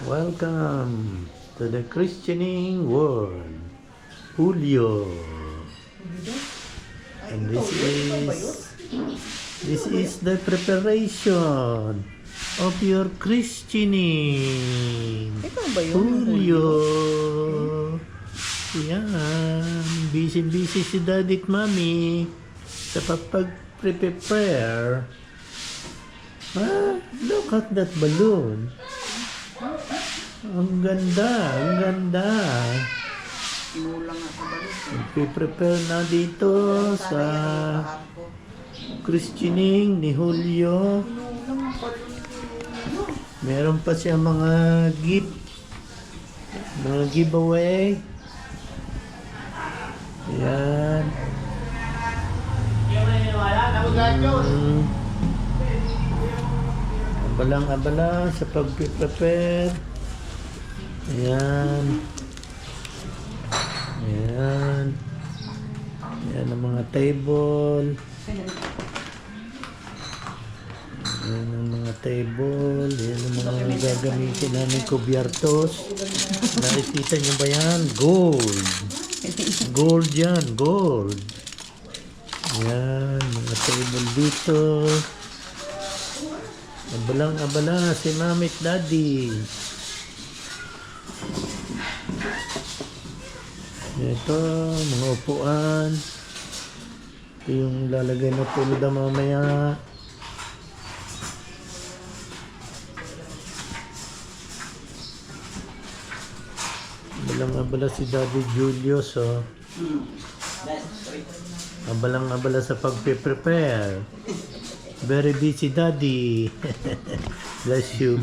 Welcome to the Christianing world, Julio. And this is the preparation of your Christianing. Ikaw ba yun? Julio. Yan. Busy si daddy at mommy sa pag-prepare. Ah, look at that balloon. Ang ganda. Inulang nga sa balot. Prepare na dito sa Christianing ni Julio. Meron pa siya mga giveaway. Ayan. Abalang-abala sa pag-prepare. Ayan. Ayan ang mga table. Ayan ang mga table. Ayan ang mga gagamitin namin kubyartos. Nakikita nyo ba yan? Gold. Gold yan. Gold. Ayan. Mga table dito. Abalang-abala si mami at daddy. Ito, mga upuan. Ito yung lalagay na tulad mamaya. Abalang-abala si Daddy Julius, oh. Abalang-abala sa pag-prepare. Very busy Daddy. Bless you.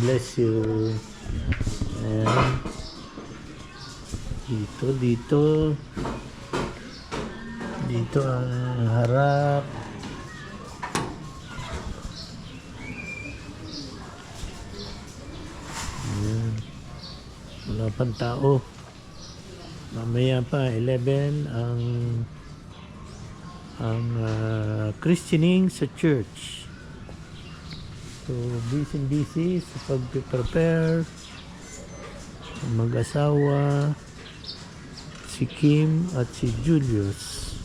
Ayan. Dito ang harap. Ayan. Wala pang tao. Mamaya pa 11 ang Christianing sa church. So busy sa pag-prepare. Mag-asawa si Kim at si Julius.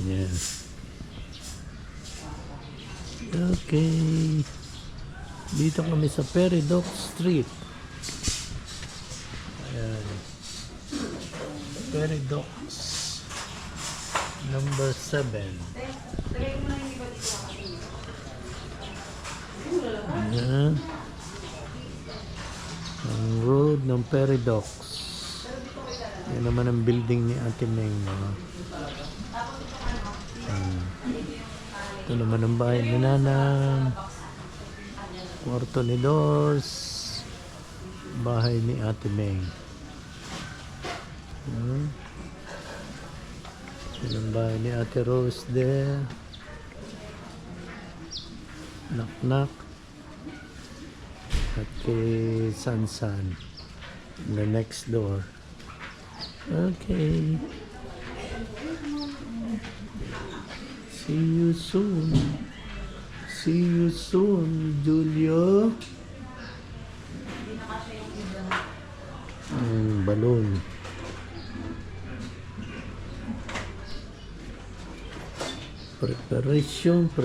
Yes. Okay. Dito kami sa Peridoc Street. Ayan. Peridoc number 7. Ayan. Ang road ng Peridoc. Yan naman ang building ni Ate Meng. Ito naman ang bahay ni Nanang. Kwarto ni Dors. Bahay ni Ate Meng. Yan ang bahay ni Ate Rose there. Knock. At kay Sansan. The next door. Okay. See you soon, Julio. Balloon. Preparazione.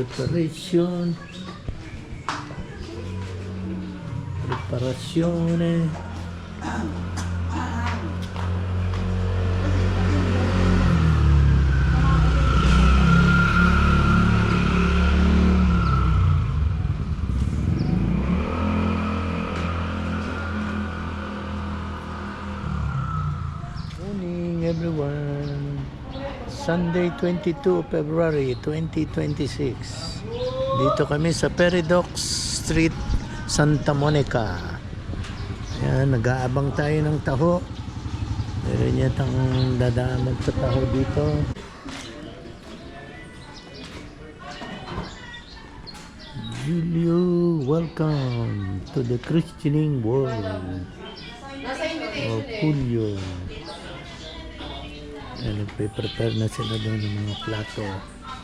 Morning everyone. Sunday 22 February 2026. Dito kami sa Peridoc Street, Santa Monica. Ayan, nag-aabang tayo ng taho. Meron yatang dadaan magtataho dito. Julio, welcome to the Christianing world. Julio. Ayan, nagpe-prepare na sila doon ng mga plato.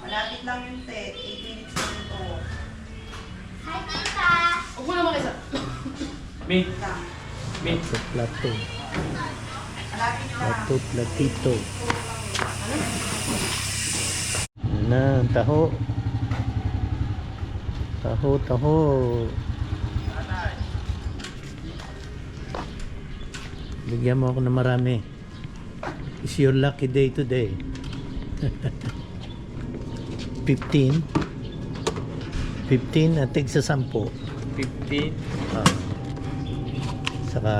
Malapit lang yung 8 minutes lang ito. Hi, Tita! Huwag mo naman isa. Meat. Meat. Plato. Plato, platito. Yan na, ang taho. Taho, taho. Bigyan mo ako ng marami. It's your lucky day today. 15. 15 at tig sa 10. 15. Ah. Saka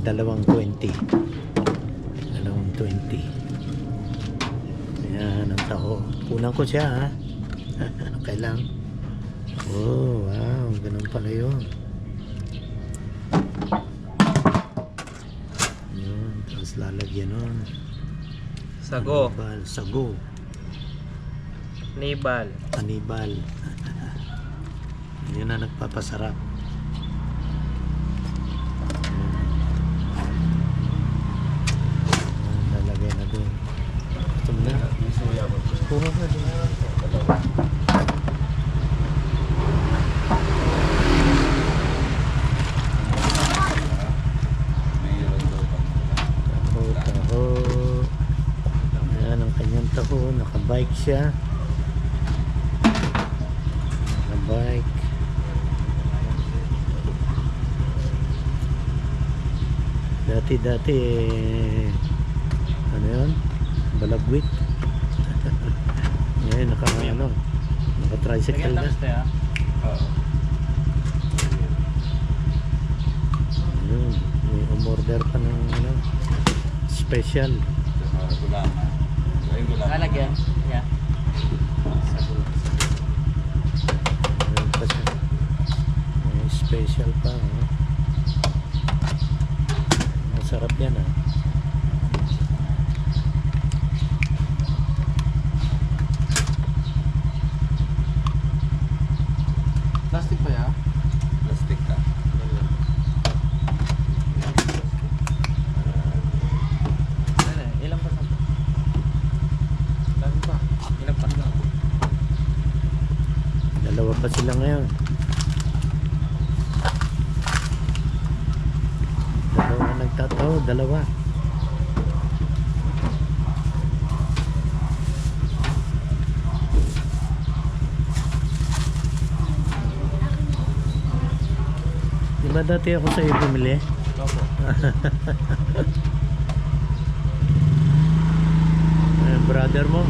dalawang 20. Dalawang 20. Ayan ang taho. Kunan ko siya ha. Okay lang. Oh, wow. Ganun pala yun. Yun. Tapos lalagyan nun. Sago. Kanibal. Sago. Nibal. Kanibal. Yun na nagpapasarap. Lalagay na doon. Ito na. Kuha ka doon. Taho, taho. Ayan ang kanyang taho. Nakabike siya. Nakabike. Dati ano yun? Balagwit. Ngayon naka-tricycle na. Ayun, may umorder pa ng special. Lalagyan. Yeah. Ayun pa siya. May special pa. Masarap yan ah. Plastic pa ya? Plastic ka. Ilang pa sa? Dami pa. Ilang pa? Dalawa pa sila ngayon. Dalawa nagtataw, dalawa. Di ba dati ako sa'yo bumili? Opo. Brother mo?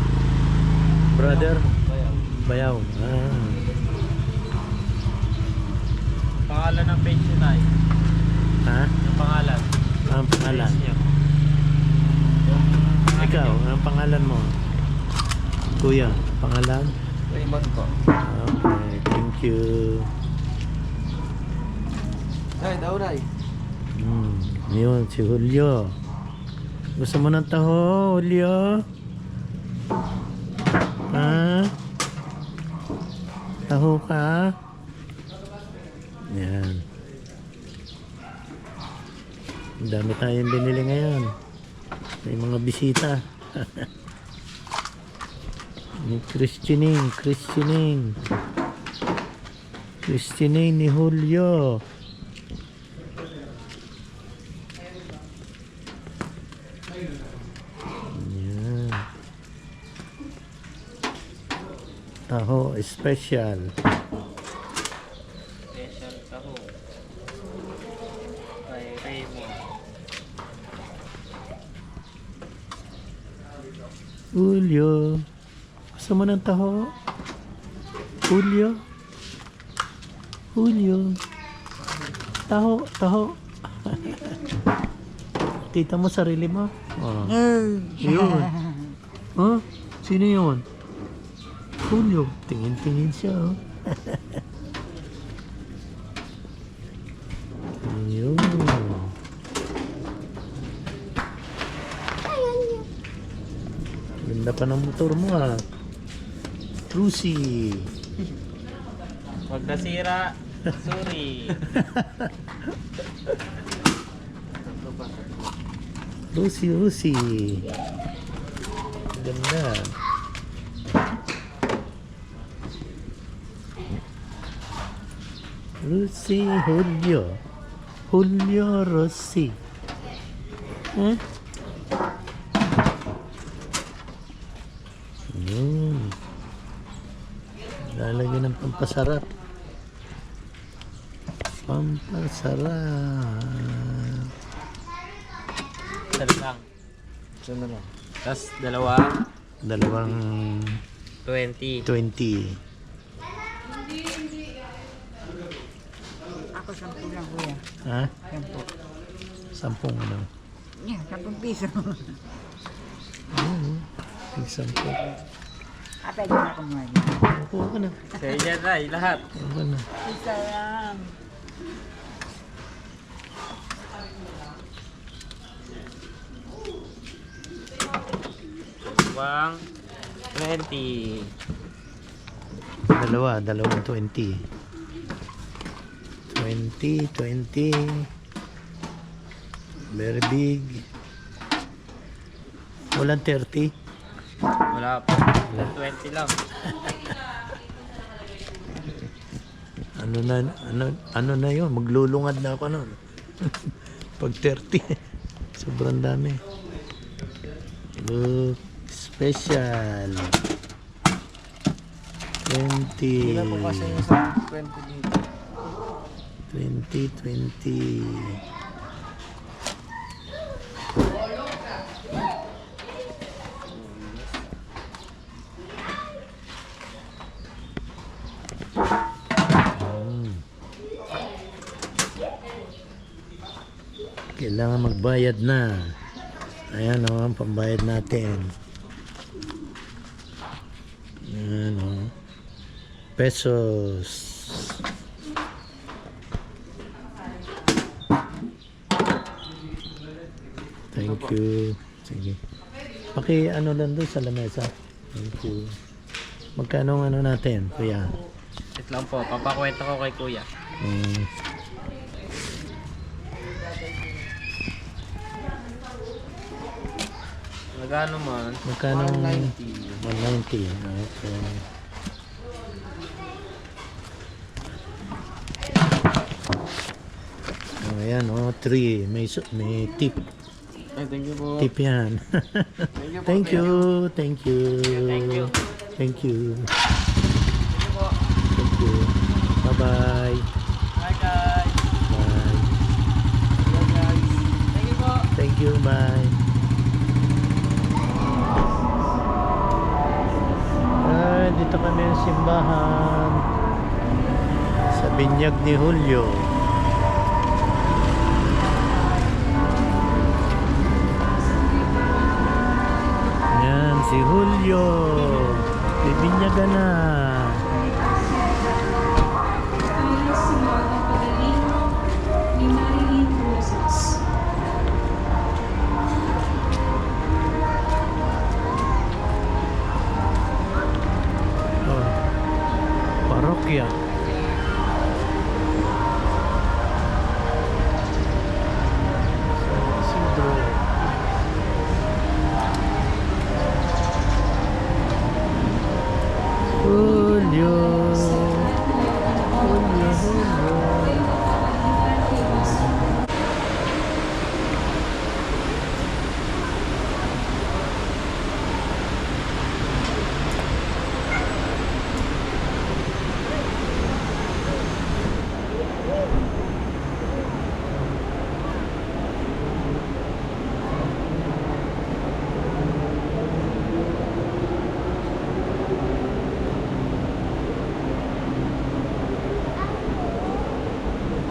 Brother? Bayaw. Bayaw. Ah. Pangalan ng page niyo tayo. Ha? Yung pangalan. Ang pangalan? Page niyo. Ikaw, ang pangalan mo? Kuya, pangalan? Raymond po. Okay, thank you. Day, daw day. Yun, si Julio. Gusto mo ng taho, Julio? Ha? Taho ka? Yan. Ang dami tayong binili ngayon. May mga bisita. Ni Christining ni Julio. Yan. Taho special. Special taho. Kay Raymond. Julio. Gusto mo ng taho? Julio? Julio. Taho. Kita mo sarili mo? Oh. Yun. Huh? Sino yun? Julio. Tingin siya. Oh. Yun. Ganda pa ng motor mo ah. Rusi. Wag nasira. Sorry. Rusi. Ganda. Rusi Julio. Julio Rossi. Yun. Lalagyan ng pampasarap. Pampasarap. Dali lang. Saan na lang? Tapos dalawa, Dalawang 20. 20. Ako 10 lang kuya. Ha? 10. 10 ano? Yeah, 10 piso. Ayun, 10. Pwede na akong mga. Kuha ka na. Sa'yo dyan, Ray, lahat. Kuha ka na. Isa lang. Dalawang 20. Dalawang 20. 20. Very big. Walang 30. Wala pa. 20 lang. Ano na yun? Maglulungad na ako nun. Pag 30. Sobrang dami. Look. Special. 20. Hindi na po kasi yung sa 20 dito. 20. Kailangan magbayad na. Ayan o, ang pambayad natin. Ayan o. Pesos. Thank you. Sige. Ano lang doon sa lamesa. Thank you. Magkano ang ano natin, kuya? Wait lang po, papakwento ko kay kuya. Mm. Magkano man? Magkano? 190. 190. Okay. Oh, ayan, 3. May tip. Ay, thank you po. Tip yan. Thank you po. Thank you. Thank you. Thank you. Thank you. Thank you po. Thank you. Bye-bye. Bye guys. Bye. Hello, guys. Thank you po. Thank you. Bye. Dito kami sa simbahan sa binyag ni Julio. Yan si Julio. Bibinyagan na. Kaya simula ng pagaling ni Marilyn Rosas. Oh. Parokya. San Isidro. Julio. Julio, Julio.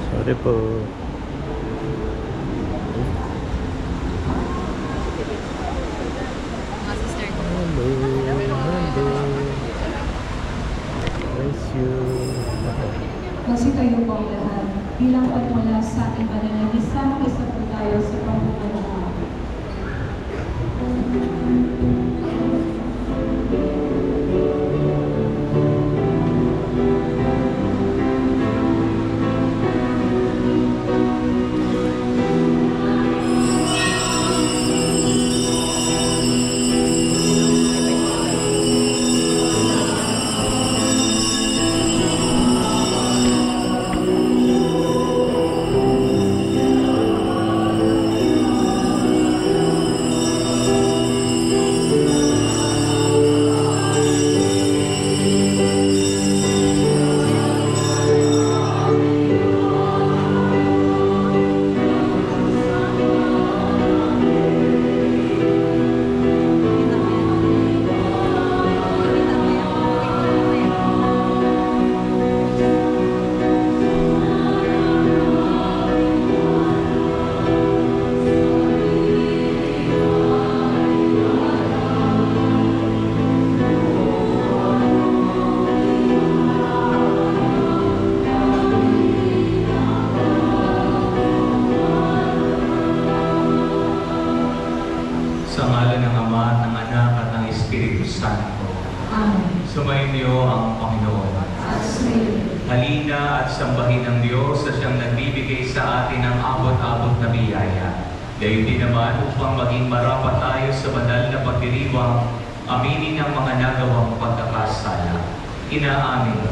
Sorry po. Hello. Hello. Bless you. Kasi kayo po ang lahat, bilang pagmula sa ating pananalisa, mag-isa po tayo sa pamumunuan. Sumainyo ang Panginoon. At sumayo. Halina at sambahin ng Diyos sa siyang nagbibigay sa atin ng abot-abot na biyaya. Gayon din naman upang maging marapat tayo sa banal na pagdiriwang, aminin ang mga nagawang pagkakasala. Inaamin ko.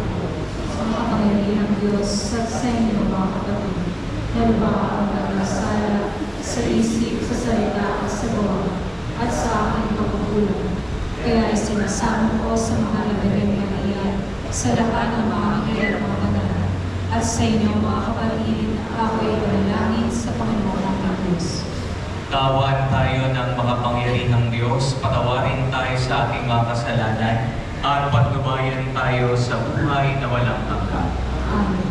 Sa makapangyarihan ng Diyos at sa inyo mga kapatid, nalaba ang pagkasala sa isip, sa salita at sa gawa, at sa aking pagkukulang. Kaya isinasamo ko sa mga nabigay na iyan, sa lahat ng mga anghel at mga banal, at sa inyo mga kapatid, ako ay panalangin sa Panginoon ang Diyos. Tawaan tayo ng makapangyarihang Diyos, patawarin tayo sa ating mga kasalanan, at patnubayan tayo sa buhay na walang hanggan. Amen.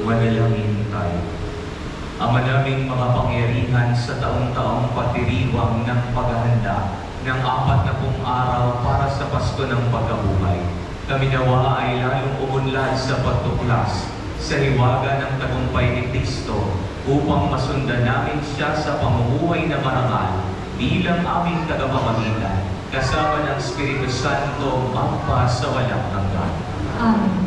Manalangin tayo. Ama naming mga pangyarihan sa taong-taong pagdiriwang ng paghahanda ng 40 araw para sa Pasko ng Pagkabuhay. Kami nawa ay lalong umunlad sa pagtuklas sa hiwaga ng tagumpay ni Kristo upang masundan namin siya sa pamumuhay na marangal bilang aming tagapamagitan kasama ng Espiritu Santo magpa sa walang hanggan. Amen.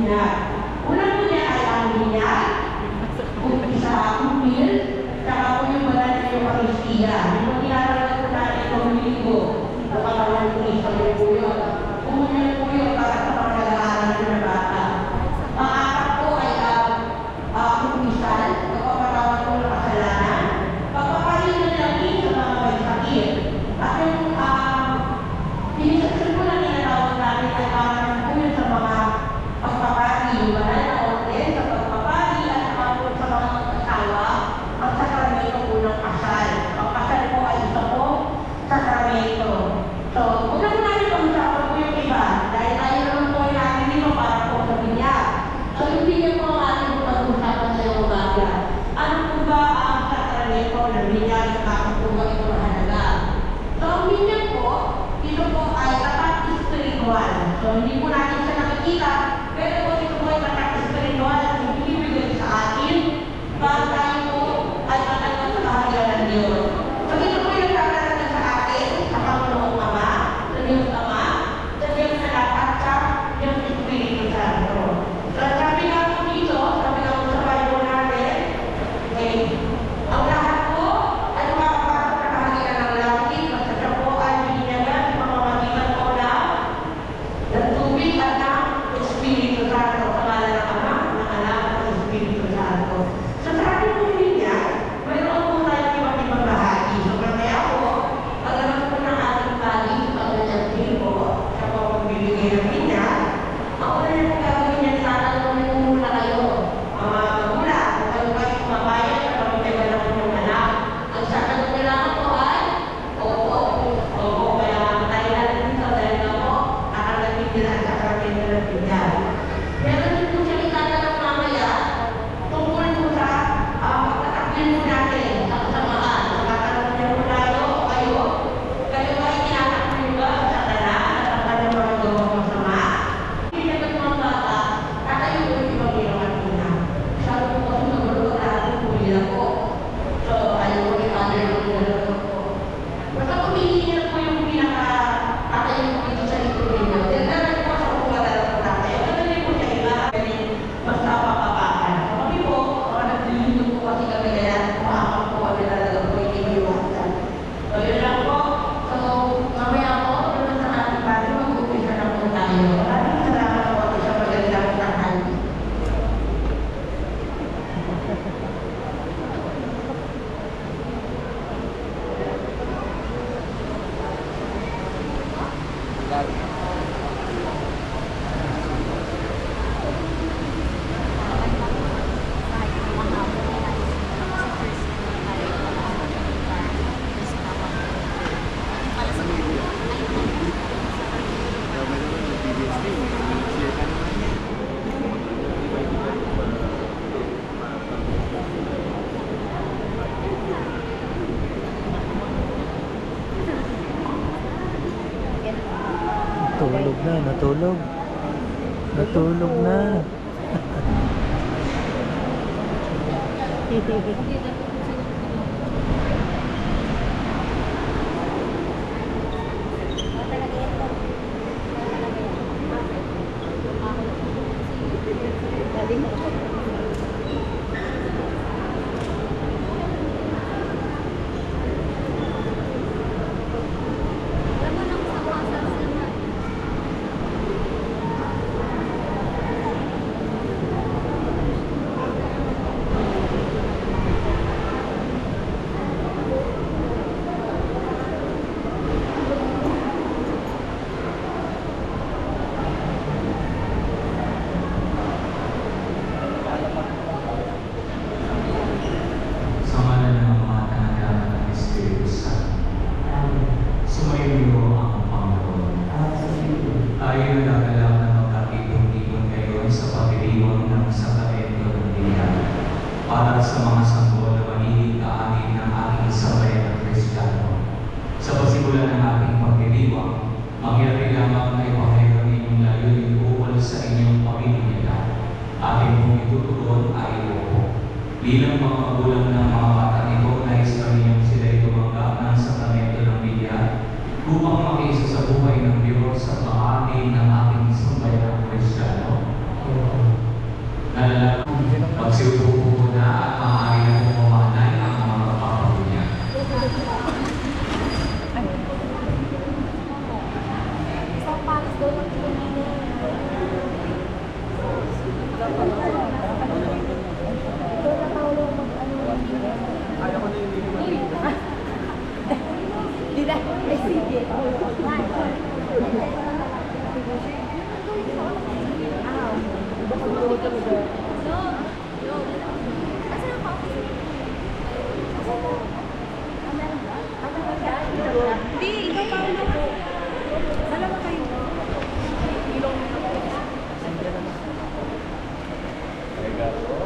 binyag. Unang binyag ay ang binyag, isa ang upil, saka po yung banal na Eucharistia. Yung nilalagay po natin itong linggo, sa katawan ng Kristo po yun. Pumunyan po yun para sa mga nag-aaral ng bata. Pangapat po ay kumisal, pagpapatawan po ng kasalanan, pagpapahinga ng langit sa mga may sakit. At yung sinisaksan po na tinatawag natin ay parang po yun sa mga pagpapagi, yung banal na order sa pagpapagi at saka po sa mga mag-asawa, ang sakramento po ng kasal. Ang kasal po ay isa po sakramento. So, huwag na po natin pag-usapan po yung iba, dahil tayo naman po ay natin dito para po sa binyag. So, yung binyag po ang ating pag-usapan sa yung umaga. Ano po ba ang sakramento ng binyag at bakit po ba ito mahalaga? So, ang binyag po, ito po ay tapat spiritual. So, hindi po natin siya nakikita, pero po ito po ay tapat spiritual at ibibigay sa atin para tayo po ay matanggap sa kaharian ng Diyos. So, ito po yung kakalaga sa atin, sa Panginoong Ama, sa Diyos Ama, sa Diyos Anak at sa Diyos Espiritu Santo. So, sabi nga po dito, sabi nga po sa Bible natin, ang lahat po ay makapasok sa kaharian ng langit, basta siya po ay binyagan sa pamamagitan po ng tubig at ng Espiritu Santo, sa ngalan ng Ama, ng Anak, at ng Espiritu Santo. So, sa ating po niya, mayroon po tayong iba't ibang bahagi. So, mamaya po, paglaman po ng ating bagi, paglalansin po, sa pagbibigay ng niya, ang una niyo po gagawin niya sa atin, kung muna kayo, mga magulang, kung kayo kayo kumabayan, sa pamitagan ng inyong anak. Ang sasagot nila po ay, opo, kaya tayo natin dito dahil na po, nakalamin nila ang sakramento ng binyag. Meron din po siya itatanong mamaya, tungkol po sa pagtatakbil mo natin sa kasamaan. Tatanong niya po tayo, kayo ba ay tinatakbil ba sa tanan at ang kanyang mga gawang masama? Hindi naman mga bata, tatayo po yung ibang ginawa nila. Sabi po kasi nagulo natin po nila po. So, ayaw ko yung father ko nila po. Basta pumili niya po yung pinaka-tatayo po dito sa likod ninyo. Dahil po sa pumagala po natin. Kasi po siya iba, mas napapapakan. Kami po, mga naglilito po kasi kami kaya kumakam po kami talaga po hindi maiwasan. So, yun lang po. So, mamaya po, naman sa ating pari, mag-upisa na po tayo. Maraming salamat po sa magandang tanghali. Natulog na, natulog. Natulog na. Sa ngalan ng Ama, ng Anak, at ng Espiritu Santo. Sumainyo ang Panginoon. Tayo nagagalak na magkatipon-tipon ngayon sa pagdiriwang ng sakramento ng binyag para sa mga sanggol na manihig kaanin ng ating sambayan ng Kristiyano. Sa pasimulan ng ating pagdiriwang, mangyari lamang na ipakailan inyong layunin ukol sa inyong pamilya. Ating pong itutugon ay opo. Bilang mga magulang ng mga bata ito, nais kami yung sila'y tumanggap ng sakramento ng binyag upang makiisa sa buhay ng Diyos at maamin ng ating sambayan ng Kristiyano. Magsiupo po muna at maaari na po mamanay ang mga kapapagod niya.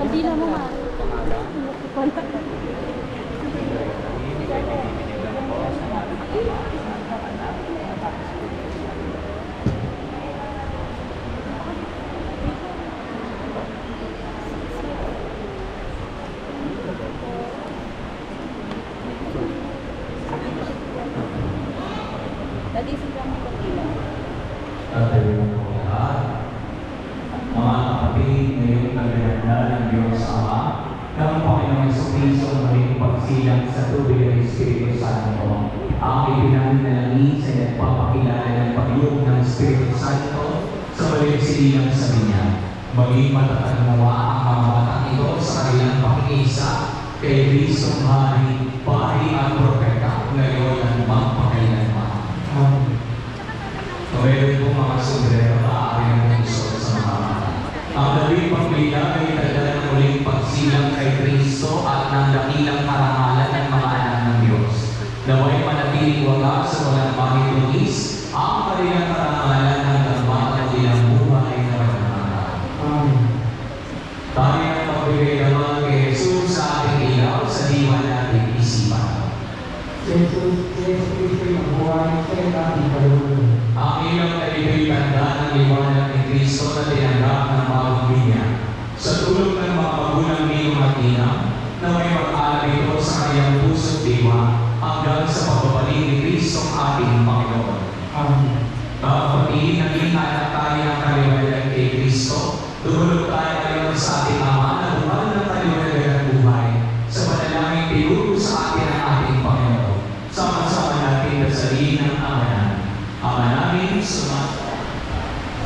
Hindi na mo ma. Dati sila mo kapila. Tatayuan po lahat. Mga kapatid, ngayong naghahanda ng Diyos Ama, ng Panginoong Jesucristo maging pagsilang sa tubig ng Espiritu Santo, ang ipinanalangin sa nagpapakilala ng pagloob ng Espiritu Santo sa baligsilang sa Kanya. Maging matatag nawa ang mga batang ito sa kanilang pakiisa kay Kristong Hari, Pari at Propeta, ngayon at magpakailanman. Ngayon po mga sombrero, maaari ng isot sa mga mata. Ang labing paglila ay tagdala ng muling pagsilang kay Kristo at ng dakilang karangalan ng mga anak ng Diyos. Naway manatiling wagas sa walang mahitulis ang kanilang karangalan ng dagmat ng ilang buhay na pagkakata. Tayo ang magbigay naman kay Jesus sa ating ilaw sa diwa nating isipan. Jesus Kristo ang buhay sa ating kaluluwa. Ang ilang ay tanda ng liwanag ni Kristo na tinanggap ng bagong linya. Sa tulong ng mga magulang niyong Martina, na may mag-alala ito sa kanyang puso't diwa hanggang sa pagbabalik ni Kristo ang ating Panginoon. Amen. Kapatid, naging anak tayo ng kaliwanagan kay Kristo, dumulog tayo ngayon sa ating Ama na buwan ng kaliwanagan ng buhay sa panalangin tinuro sa atin ang ating Panginoon. Sama-sama natin dasaliin ang Ama namin. Ama namin, sumasagot.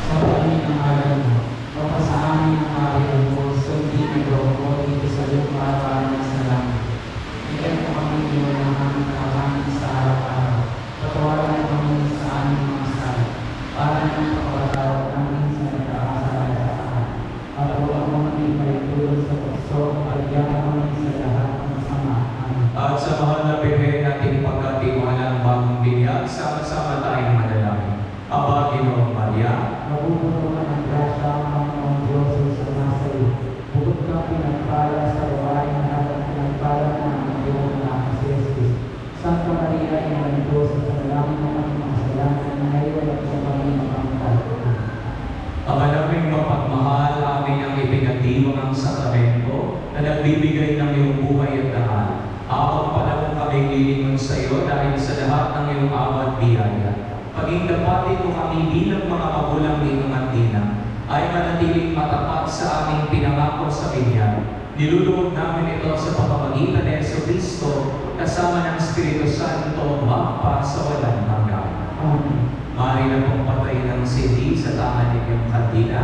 Sa pagkain ng alam mo, mapasa amin ang aral mo, sundin ang loob mo dito sa lupa para sa langit. Bigyan mo kami ng aming kakanin sa araw-araw. Patawaran mo kami sa aming mga sala, para ng pagkatawag namin sa nagkakasala sa akin. At huwag mo kami maitulog sa tukso, at yan kami sa lahat ng masama. Amen. At sa mahal na Birhen nating pagkatiwala ng bagong binyag, sama-sama tayong manalangin. Aba, Ginoong Maria, Mabubunuan ang grasya ang Panginoong Diyos sa nasa iyo. Bukod kang pinagpala sa babae na at pinagpala ng ang iyong anak si Jesus. Santa Maria, Ina ng Diyos, sa panalangin ng aming mga kasalanan na ngayon at sa kami mapangkal. Ama naming mapagmahal, amin ang ipinagdiwang ang sakramento na nagbibigay ng iyong buhay at dahal. Habang panahon kami lilingon sa iyo dahil sa lahat ng iyong awat biyaya. Paging dapatin mo kami bilang mga magulang ni Martina ay manatiling matapat sa aming pinangako sa Kanya. Niluluhod namin ito sa pamamagitan ni Jesucristo kasama ng Espiritu Santo magpa sa walang hanggan. Amen. Mari na pong patayin ng sindi sa tangan ninyong kandila.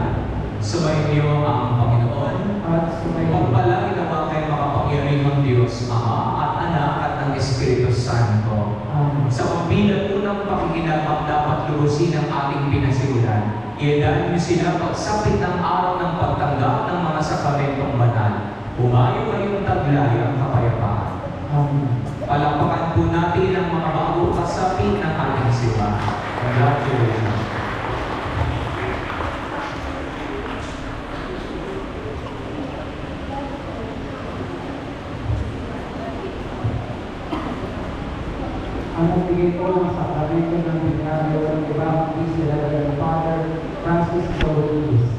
Sumainyo ang Panginoon. At sumayin. Pagpalain naman kayo makapangyarihang Diyos, Ama at Anak at ng Espiritu Santo. Amen. Sa pagbilang unang pakikinabang dapat lubusin ang ating pinasimulan. Iyan niyo sila pagsapit ng araw ng pagtanggap ng mga sakramentong banal. Humayo kayong taglay ang kapayapaan. Amen. Palakpakan po natin ang mga bago kasapit ng ating simbahan. Congratulations. Ang nagbigay po ng sakramento ng binaryo ng ibang sila ng Father Francis Rodriguez.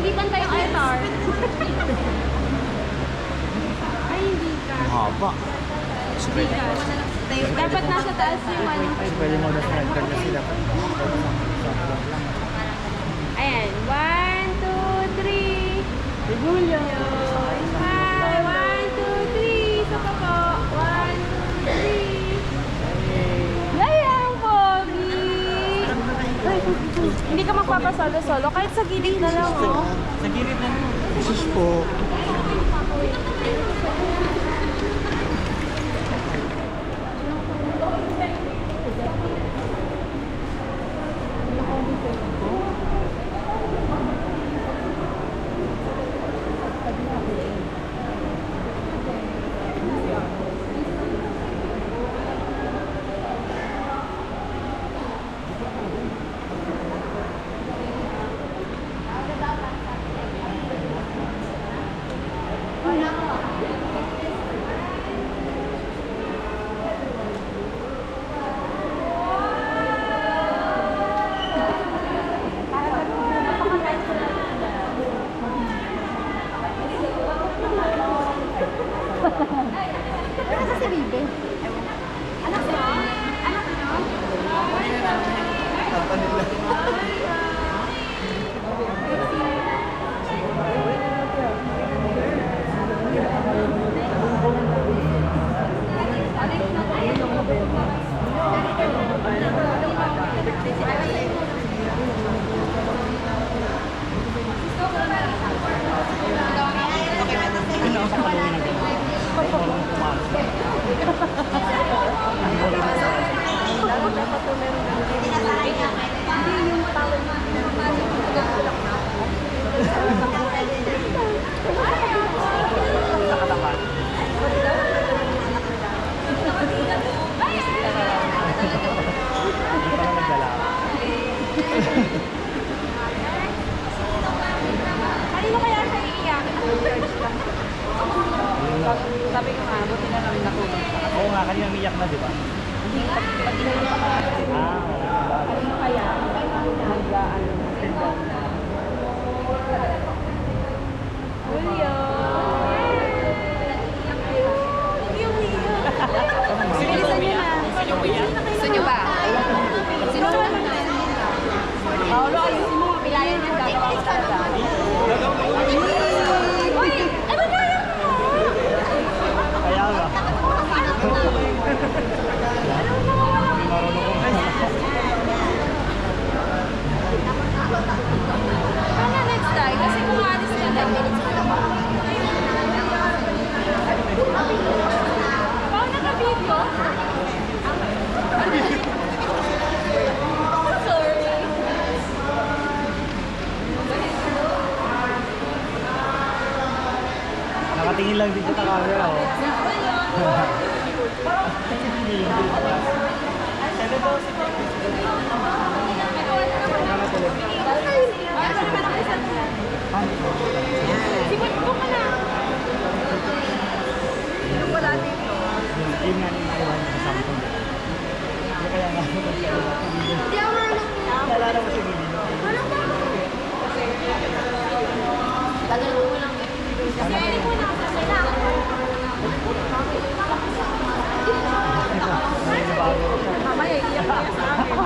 Hindi pantay yung altar. Ay, hindi ka. Haba. Hindi ka. Dapat nasa taas yung ano. Pwede mo na sa na sila. Ayan. 1, 2, 3. Regulyo. Hi. 1, 2, 3. Isa pa po. 1, 2, 3. Yayang pogi. Hindi ka magpapasolo-solo. Kahit sa gilid na lang, oh. Sa gilid na mo. Sus po. Kanino kaya siya iiyak? Sabi ko nga, buti na lang natulog. Oo nga, kanina umiyak na, di ba? Kanino kaya? Julio! Bilisan niyo na. Gusto niyo ba? Sino naman? Paolo, ayusin mo. Pilayan niya. Gagawa ko talaga. Uy! Ano na yan? Kaya ba? Sana next time. Kasi kung alis ka 10 minutes ka na ba? Paano naka-video? Sorry. Nakatingin lang dito sa camera, oh. Sipot mo ka na. Wala dito. Yun nga yung nakuha niya sa Samsung. Hindi kaya nga ako Hindi ako marunong. naalala mo sa gilid. Ano ba? Tagal mo lang. Kasi mo na kasi na. Mamaya iiyak niya sa akin.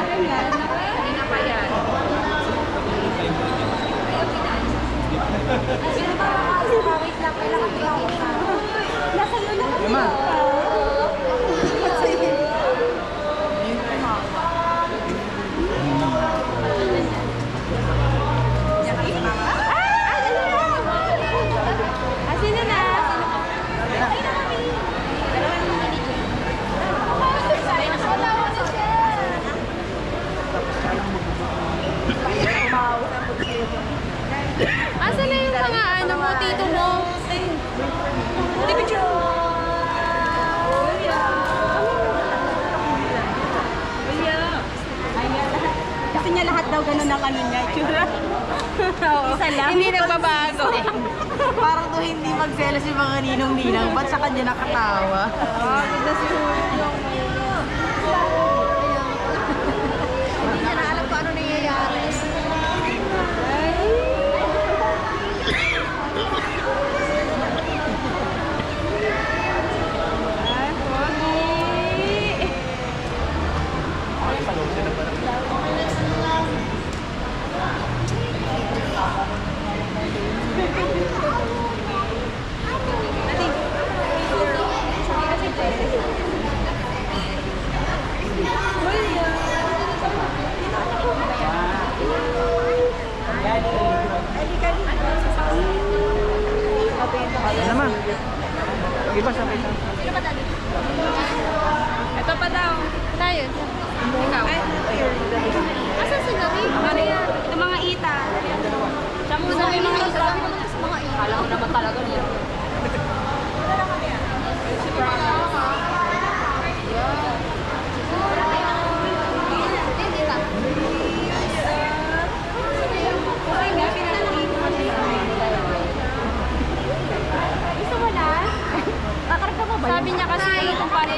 Kanina pa yan. Sino ba? Wait lang, kailangan tingin. Nasa iyo na kami. Mama. Sino na? Asan na yung mga ano mo, tito mo? Hindi, picture. Kasi niya lahat daw ganun ang ano niya, itsura. Isa lang. Hindi nagbabago. Parang to hindi magselos yung mga ninong-ninang. Ba't sa kanya nakatawa? Hindi niya na alam kung ano nangyayari. Ano naman? Iba sabi na. Ito pa daw. Tayo. Ikaw. Asan si Gabi? Ano yan? Ito mga ita. Siya muna yung mga ita. Sa mga ita. Kala ko naman talaga niya. Gusto mo na? Kakarga mo ba? Sabi niya kasi kung paano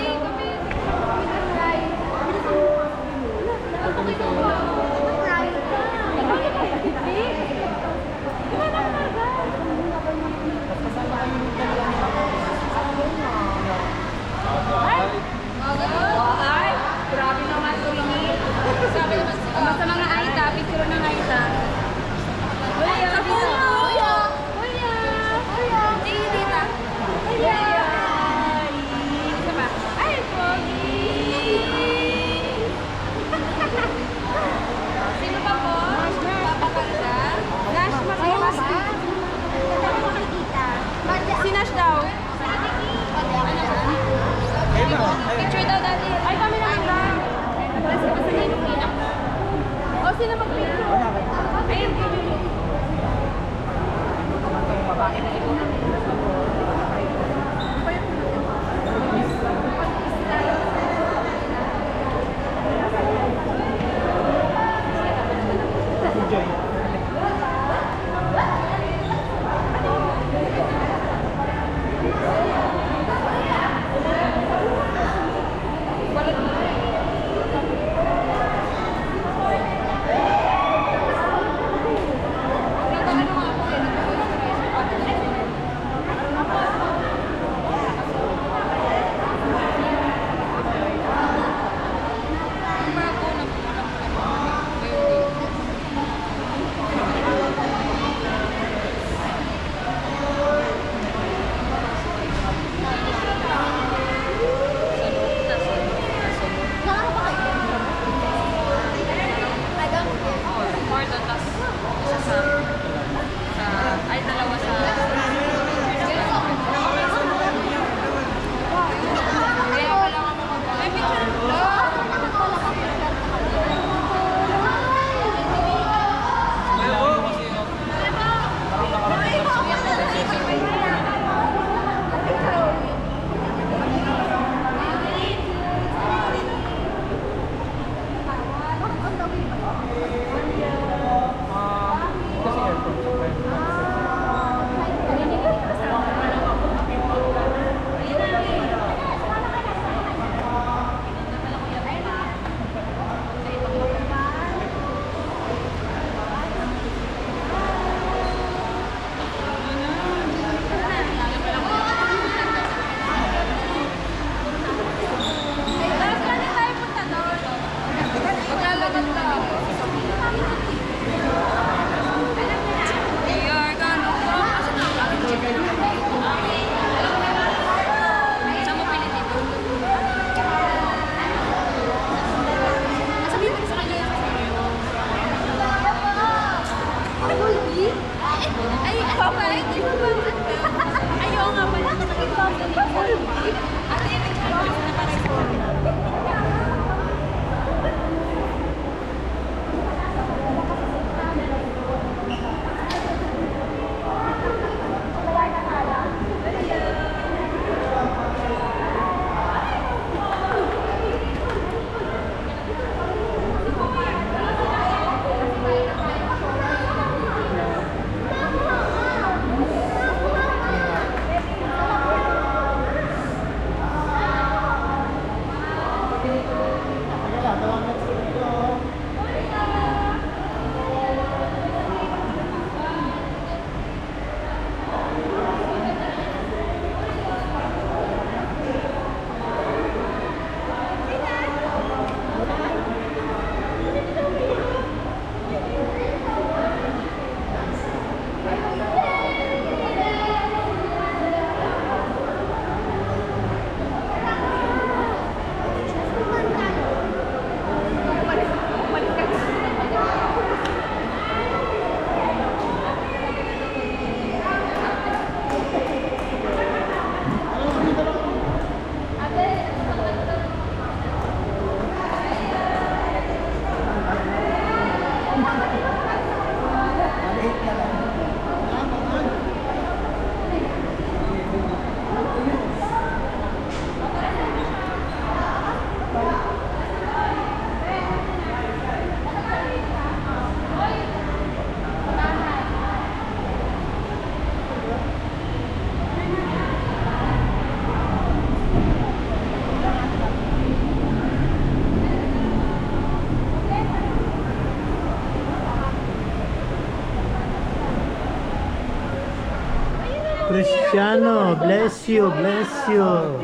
Cristiano, bless you, bless you.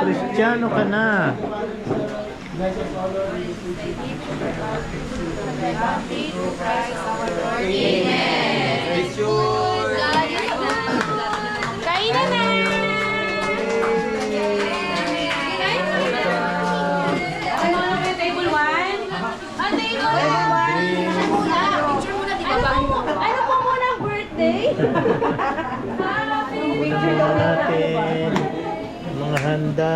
Cristiano ka na. Kainan na! Ano na table 1? Table 1! Ano po muna ang birthday? Una natin. Mga handa.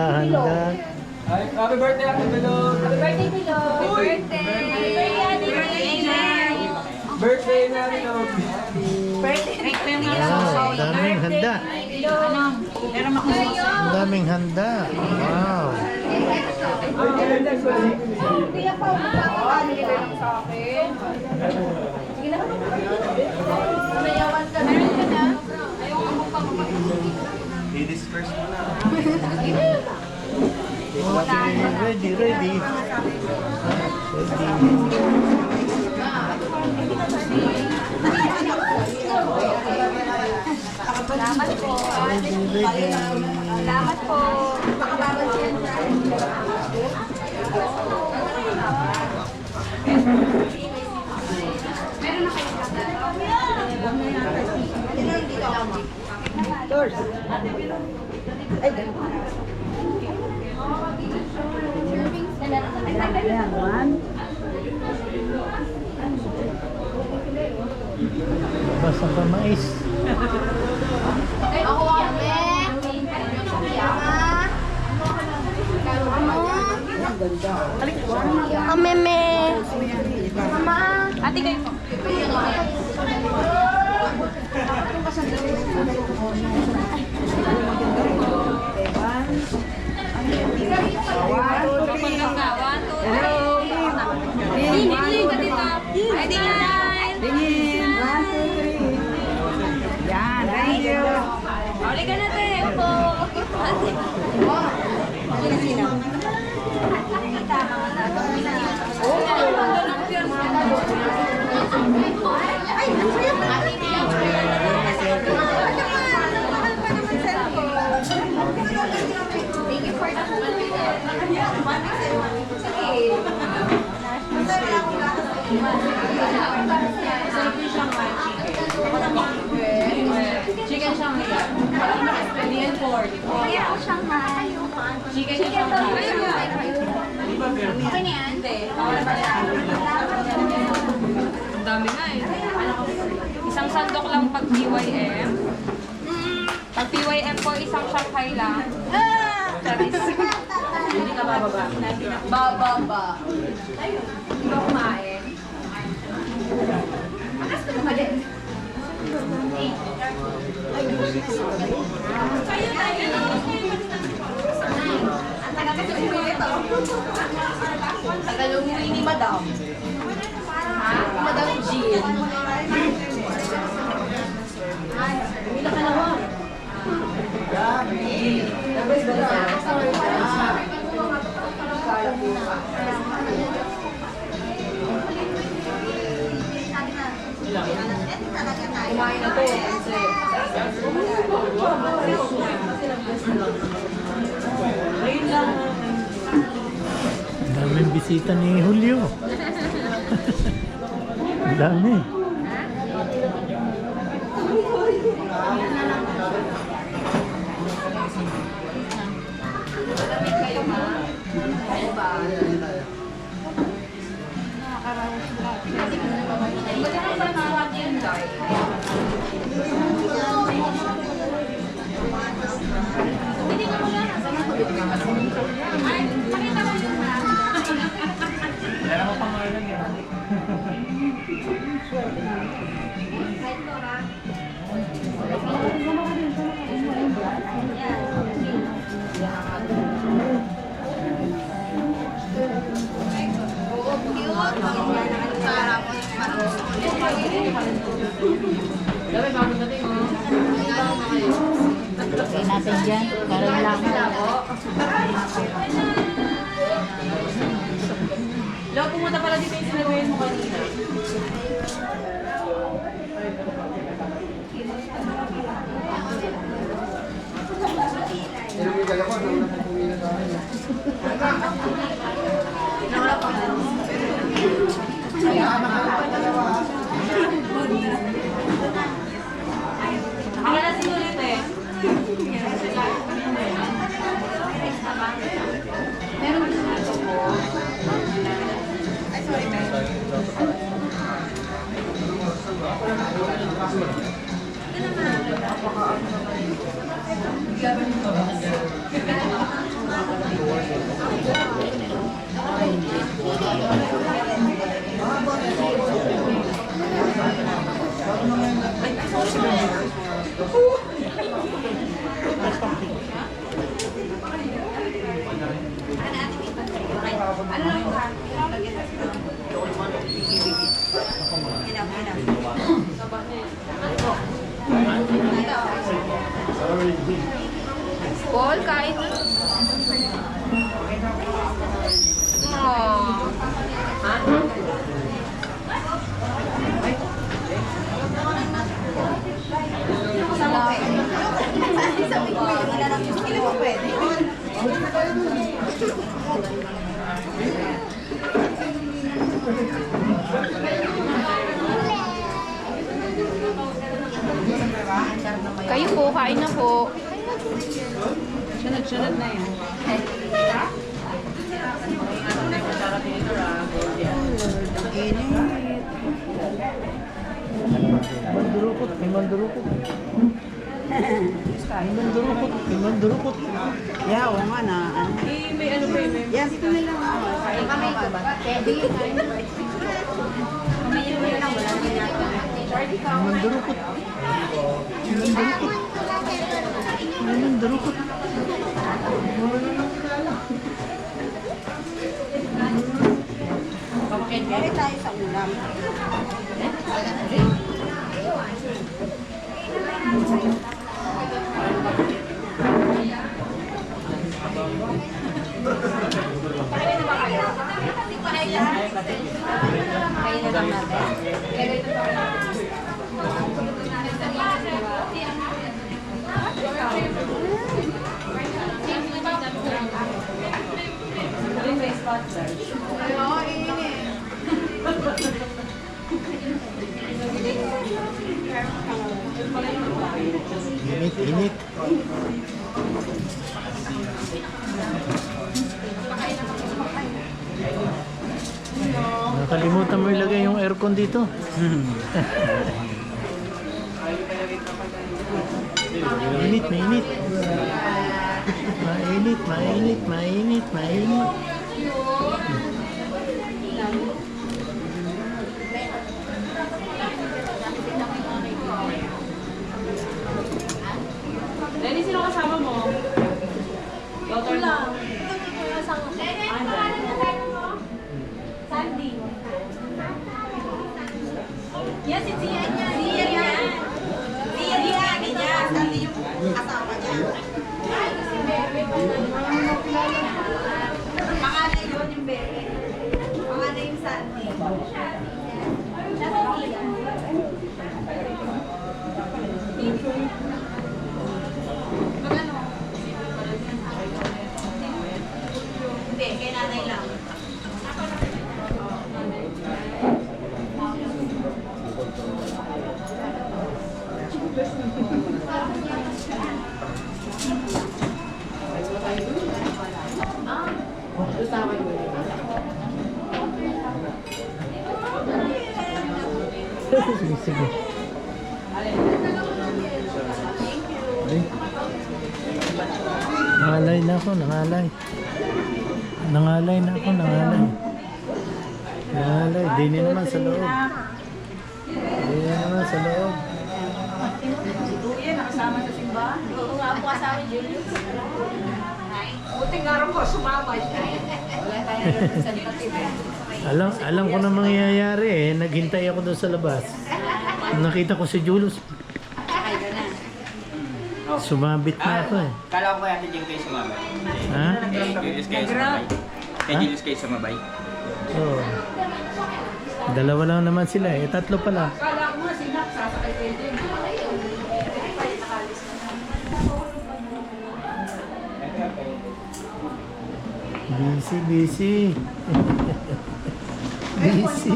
Happy birthday, Ate Bilog! Happy birthday, Bilo! Happy birthday! Happy birthday! Birthday na Bilog! Wow, daming handa. Daming handa. Wow. Ladies first muna. Ready. Ready. Salamat po. Ready. Salamat po. Basta pa mais. Ako ate. Meme. Mama. Ate kayo po. Ang dami nga eh. Isang sandok lang pag PYM. Pag PYM po, isang Shanghai lang. Charis. Hindi ka bababa. Bababa. Hindi ba kumain? Akas ka naman din. Ang tagal kasi umuwi ito. Tagal umuwi ni Madam. Madam Jean. Umila ka na ba? Kumain na to. Ang daming bisita ni Julio. Ang dami. Lagay natin dyan. Parang lang. Lo, pumunta pala dito yung sinabihin mo kanina. Nakakala sinulit eh. Paul, kain na. Aww. Sabi ko, wala lang yung skill mo pwede. Kayo po, kain na po. Sunod-sunod na yan. Mandurukot, may mandurukot. May mandurukot, may mandurukot. Yeah, oo nga na. Eh, may ano pa yun? Yan, dito na lang. Kain ka ba? Pwede. Kumain mo na lang. Wala naman yata. May mandurukot. May mandurukot. May mandurukot. Pwede tayo sa ulam. Kain na lang natin. Init, init. Nakalimutan mo ilagay yung aircon dito. Mainit, mainit. Mainit, mainit, mainit, mainit. Lenny, sino kasama mo? Daughter mo? Sandy. Yan, si Tia niya. Tia niya. Tia niya. Sandy yung asawa niya. Pangalan yun yung Bebe. Pangalan yung Sandy. Nasa Tia. Magano? Hindi, kay nanay lang. Sige, sige. Ay. Nangalay na ako, nangalay. Nangalay na ako, nangalay. Nangalay, di naman sa loob. Di naman sa loob. Si Kuya, nakasama sa simbahan. Oo nga po kasama ni Julius. Buting nga rin po, sumama siya. Wala tayo representative. Alam ko na mangyayari eh. Naghintay ako doon sa labas. Nakita ko si Julius. Sumabit na ako eh. Kala ko kaya Julius kayo sumabay. Ha? Julius kayo sumabay. Kay Julius kayo sumabay. Oo. Dalawa lang naman sila eh. Tatlo pala. Kala ko nga, sinak, sasakay kayo din. Busy, busy. Busy.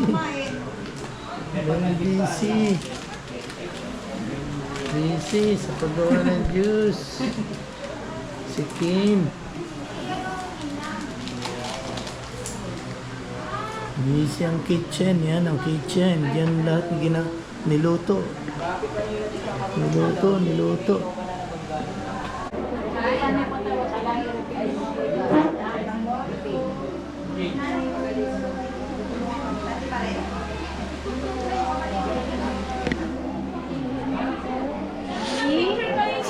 Very busy. Busy sa paggawa ng juice. Si Kim. Busy ang kitchen. Yan ang kitchen. Yan lahat niluto. Niluto.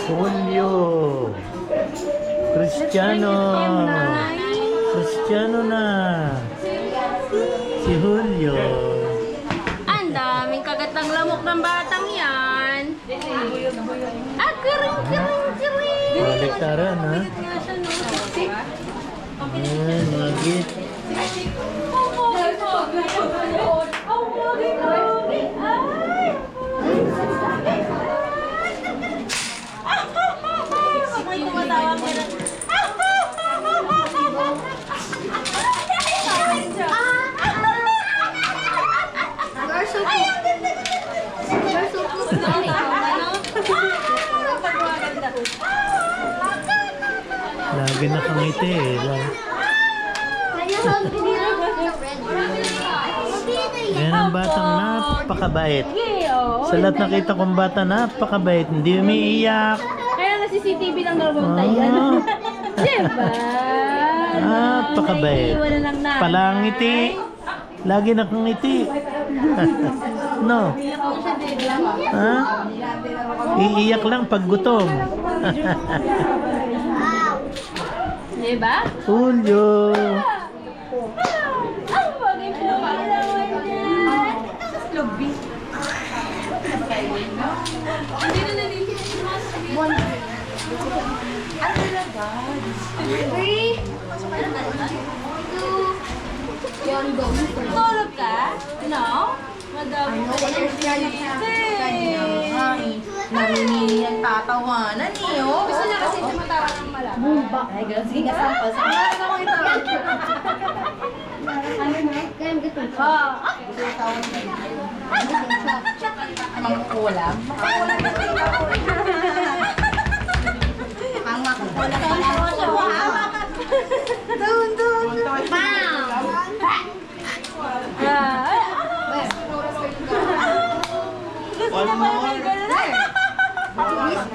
Julio. Cristiano na. Si Julio. Ang daming kagat ng lamok ng batang yan. Ah, kering. Baliktaran ha. Ayan, magit. May tumatawag ka na. Lagi nakangiti eh. Yan ang batang napakabait. Sa lahat nakita kong bata napakabait. Hindi umiiyak. Kaya nga CCTV lang daw tayo. Diba? Napakabait. Palangiti. Lagi nakangiti. No? Ha? Iiyak lang pag gutom. Diba? Julio. Ang bagay pinapakalaman niya. Lubi. Hindi na nalilito. Ano na ba? Tulog ka? No? Madami. Nangingi ang tatawanan eh, oh. Gusto niya kasi tumatawa ng malaki. Bumba. Ay, ganun. Sige, kasampas. Ano ko ito? Mangkukulam? Mangkukulam ito yung Ang makukulam pa lang ako. Doon. Bam!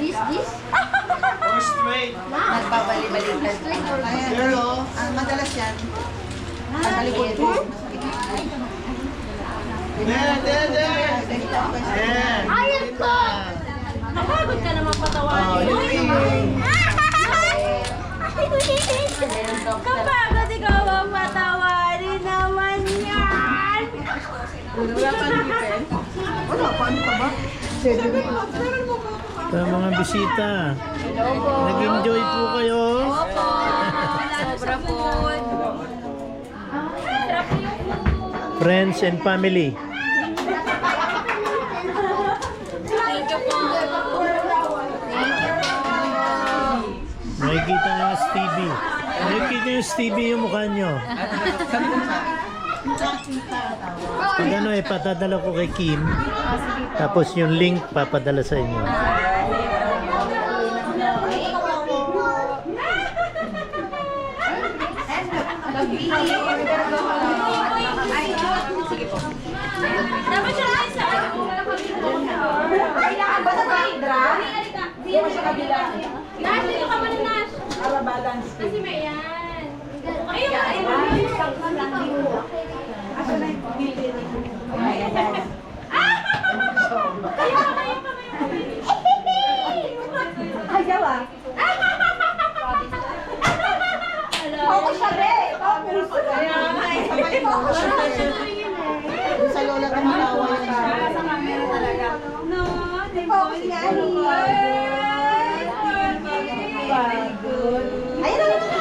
This. Nagpabali-balik na. Pero, ang madalas yan, nakalikod ko. Ayun ko! Napagod ka naman patawarin. Kapagod ikaw ang patawarin naman yan. Wala pa ang pen? Wala pa, ano ka ba? Sa mga bisita, nag-enjoy po kayo? Opo. Sobra po. Friends and family. Thank you po. Nakikita nyo yung Stevie. Nakikita yung Stevie yung mukha nyo. Pag ano patadala ko kay Kim. Tapos yung link papadala sa inyo. Dapat siya tayo sa Kailangan ba sa Sandra? Hindi mo sa kabila. Nash, dito ka muna, Nash. Para balance. Kasi may yan. Ayun, Asa na yung building? Ay, jawa. Focus siya, be. Focus. Focus siya. Sa lola ka malawa yun. Sa camera talaga. No, focus nga. Ayun na.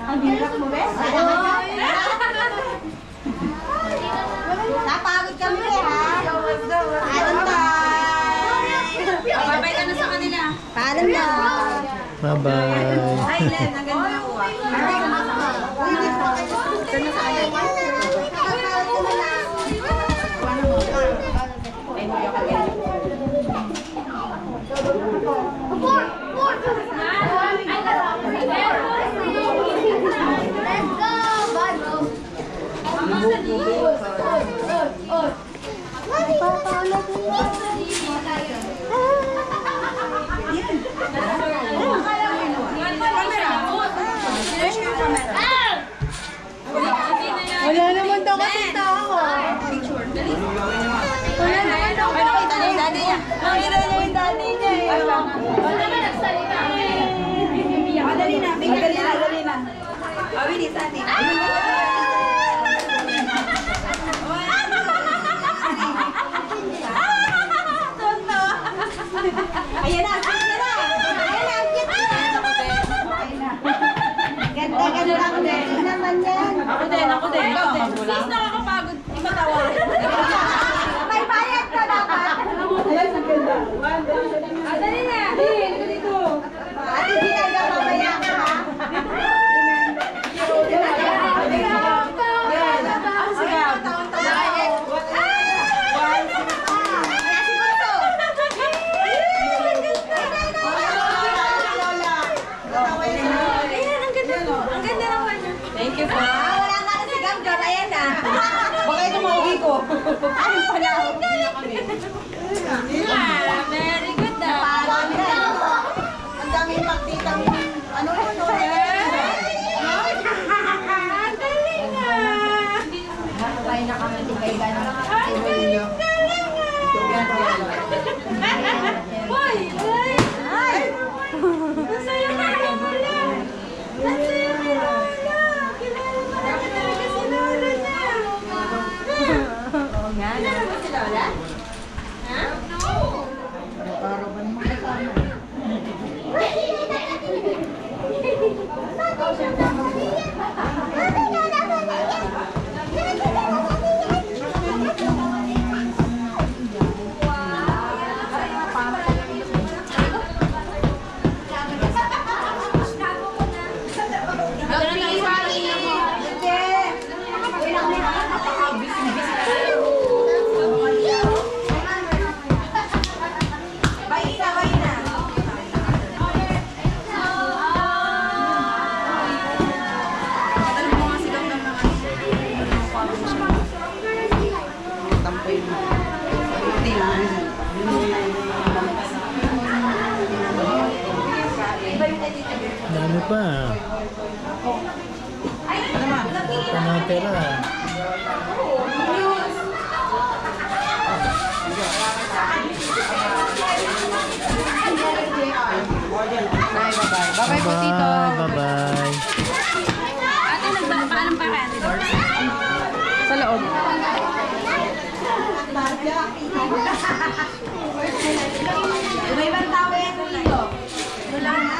Ang hirap mo, Bes. Napagod kami, ha? Paalam ka. babay ka na sa kanila. Paalam ka. Bye-bye. Ay, Len, ang ganda mo. Ay, dito ka kayo. Ito na sa akin. Wala naman daw kasi tao. Wala naman daw. Ay, nakita niya yung daddy niya. Nakita niya yung daddy niya. Wala naman nagsalita. Dali na. Dali na. Bilis, ate. Ayan na, cute na na. Ayan na, cute na. Ganda-ganda ang dating naman yan. Ako din. Sis, nakakapagod. Ipatawa. May bayad ka dapat. Ayan, ang ganda. Dali na. Dito. Ate, di na ikaw mamaya ka, ha? Thank you po. Wala nga na si Gamgam, ayan na. Baka ito mauwi ko. Ay, pala. Very good na. Ang daming magtitang, ano ito? Ang galing na. Nakakain na kami si Kay Gana. Ang galing. Boy! Ay! Masaya ka na wala. Masaya ka na wala. Kilala mo na talaga si Lola niya. Oo nga. Kilala mo si Lola? Marami pa. Pa natira. Bye-bye po, Tito. Bye-bye. Ate, nagpapaalam pa rin. Sa loob. Ibang tao yan dito. Wala na.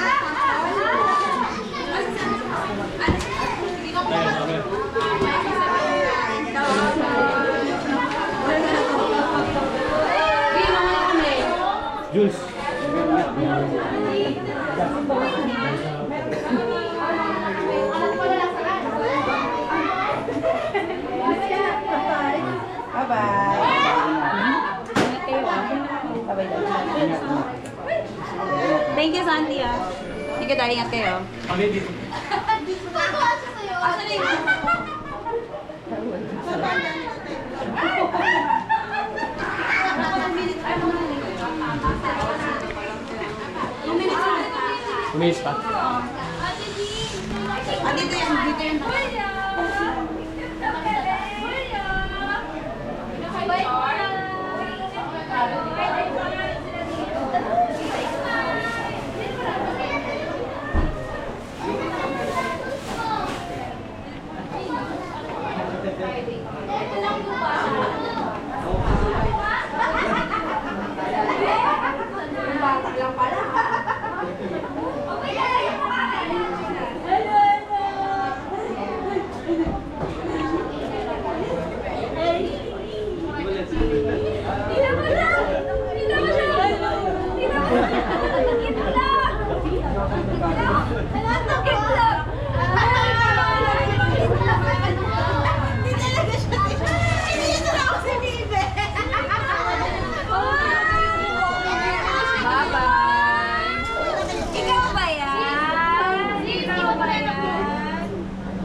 Jules. Thank you, Santi. Thank you, darling. Ingat kayo. Umis pa. Dito yan. Dito yan.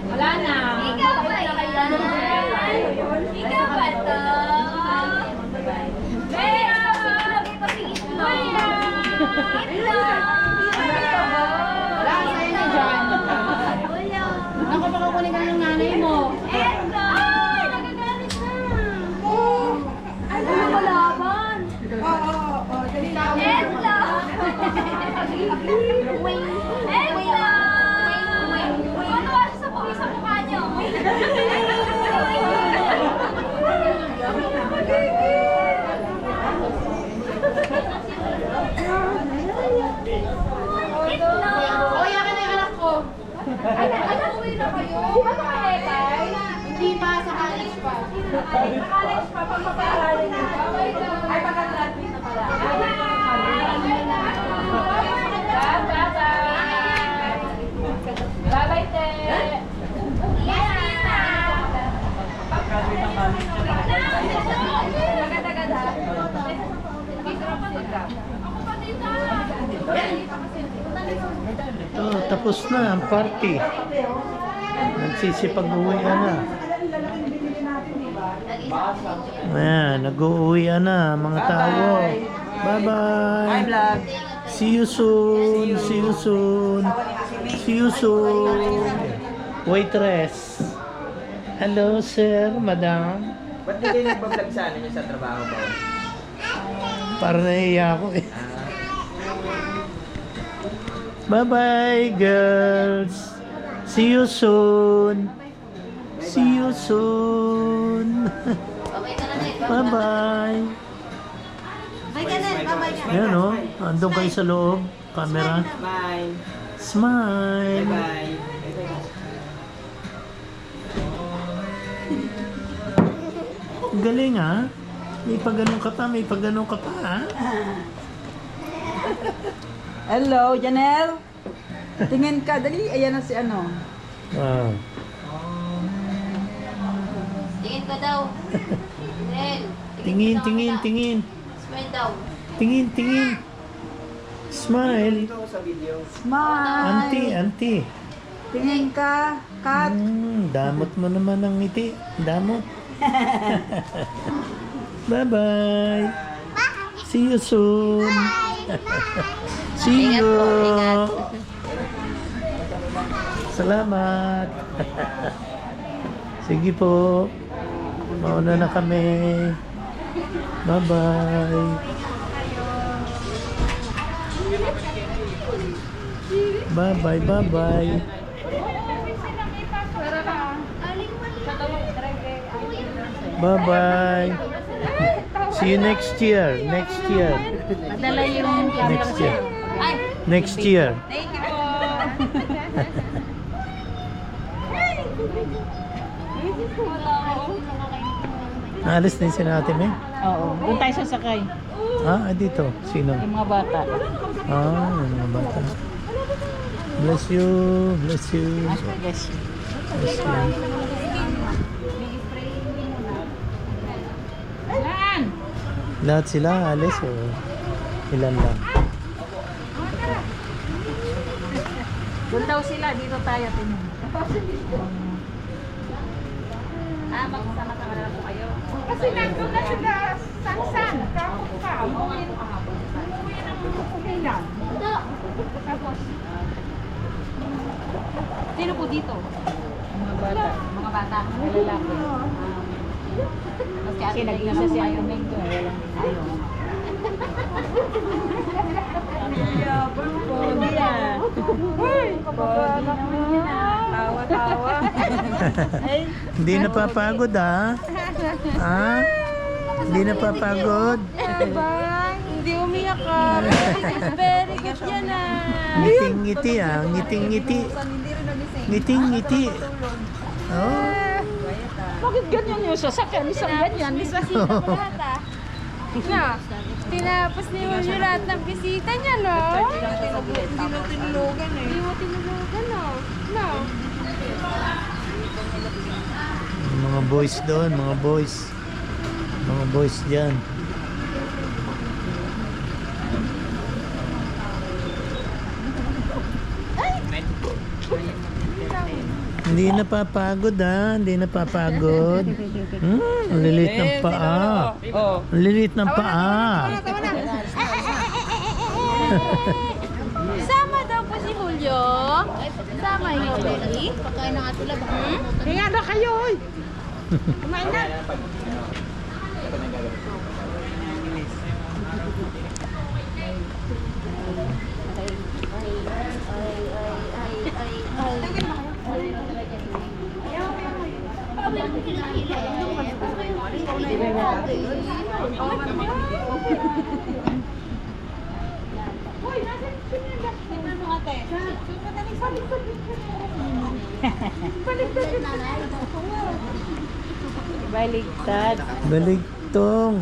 Wala na. Ikaw ba yan? Ikaw ba to? Bea! Ipapigit mo. Wala, sa'yo na dyan. Ako, baka kunin ka ng nanay mo. Eto! Ay, nagagalit na. Ano na malaban? Eto! Eto! Ano ba siya sa mukha niyo? Uy, akin na yung anak ko. Anak, uwi na kayo. Di ba nakahetay? Hindi pa, sa college pa. Nakaletch pa, pagpapalarin na. Ay, pagka-graduate na pala. Bye-bye! Bye-bye, te! Maganda-ganda. Oh, tapos na ang party. Nagsisipag-uwian na. Ayan, nag-uuwian na mga tao. Bye-bye. Bye, vlog. See you soon. See you soon. See you soon. Waitress. Hello, sir, madam. Ba't di kayo nagbablog sa ano niyo sa trabaho ba? Para nahiya ako eh. Bye-bye, girls. See you soon. See you soon. Bye-bye. Bye ka na, bye-bye ka. Ayan o, andun kayo sa loob. Camera. Bye. Smile. Bye. Galing ha. May pagganong ka pa, may pagganong ka pa ha. Hello, Janelle. Tingin ka, dali. Ayan na si ano. Wow. Tingin ka daw. Ren. Tingin, tingin, tingin. Smile daw. Tingin, tingin. Smile. Dito ako sa video. Smile. Auntie, auntie. Tingin ka, kat. Damot mo naman ang ngiti. Damot. Bye-bye. See you soon. See Ingat you. po, ingat. Salamat. Sige po. Mauna na kami. Bye-bye. Bye-bye, bye-bye. Bye-bye. See you next year. Next year. Madala yung Next year. Next year. Thank you po. Naalis din si Ate May. Oo, doon tayo sasakay. Ah, dito. Sino? Yung mga bata. Ah, yung mga bata. Bless you. Bless you. Mas bless you. Bless you. Saan? Lahat sila alis o ilan lang? Doon daw sila, dito tayo tinan. Magsama-sama na lang po kayo. Kasi nandun na sila Sansan. Kakuka. Umuwi ng lang. Tapos, Sino po dito? Mga bata. Mga bata. Mga lalaki. Kasi nag-isa si Ayo Meng doon. Walang ayaw. Pogi ah. uy, kapag-anak mo yan. Tawa-tawa. Hindi napapagod ah. Ah? Hindi napapagod. Hindi umiyak ka. Very good yan ah. Ngiting-ngiti ah. Ngiting-ngiti. Ngiting-ngiti. Oh. Bakit ganyan yung sasakyan? Isang ganyan. Isang Na, tinapos ni Julio lahat ng bisita niya, no? Hindi mo tinulugan eh. Hindi mo tinulugan, no? No. Mga boys doon. Mga boys. Mga boys dyan. Hindi napapagod ah. Hindi napapagod. Ang lilit ng paa. Ang lilit ng paa. Sama daw po si Julio. Sama niyo, Belly. Pagkain ng atula, baka Kaya na kayo oy. kumain na. Baligtad. Baligtong.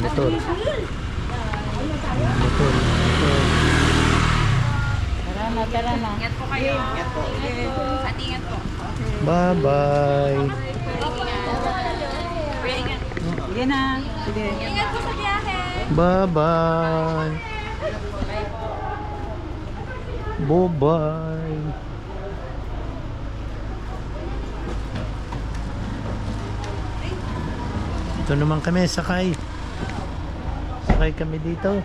Motor. Motor. Tara na. Ingat po kayo. Ingat po. At ingat po. Bye-bye. Ingat. Sige na. Sige. Ingat po sa biyahe. Bye-bye. Bye-bye. Ito naman kami, sakay. Sakay kami dito.